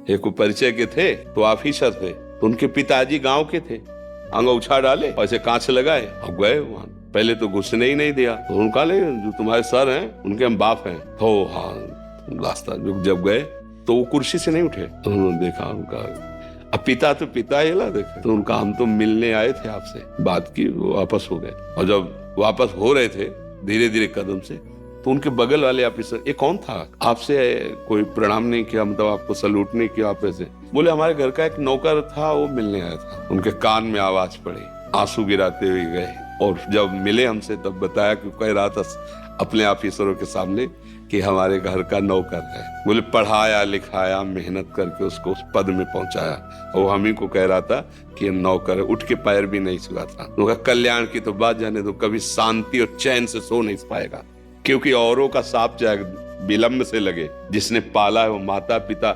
एक परिचय के थे तो ऑफिसर थे, तो उनके पिताजी गांव के थे। अंगूछा डाले, ऐसे कांच लगाए और गए वहां। पहले तो घुसने ही नहीं दिया, तो उनका ले जो तुम्हारे सर हैं उनके हम बाप हैं। तो हाँ रास्ता जब गए तो वो कुर्सी से नहीं उठे, तो उन्होंने देखा उनका, अब पिता तो पिता ही ला देखे, तो उनका हम तो मिलने आए थे आपसे, बात की, वो वापस हो गए। और जब वापस हो रहे थे धीरे धीरे कदम से, तो उनके बगल वाले ऑफिसर, ये कौन था, आपसे कोई प्रणाम नहीं किया, मतलब आपको सलूट नहीं किया आप ऐसे? बोले हमारे घर का एक नौकर था, वो मिलने आया था। उनके कान में आवाज पड़ी, आंसू गिराते हुए गए, और जब मिले हमसे तब बताया कि कह रहा था अपने ऑफिसरों के सामने कि हमारे घर का नौकर है। बोले पढ़ाया लिखाया मेहनत करके उसको उस पद में पहुंचाया, और हम ही को कह रहा था कि नौकर है, उठ के पैर भी नहीं छुआ था। उनका कल्याण की तो बात जाने दो, कभी शांति और चैन से सो नहीं पाएगा, क्योंकि औरों का साप चाहे विलंब से लगे, जिसने पाला है वो माता पिता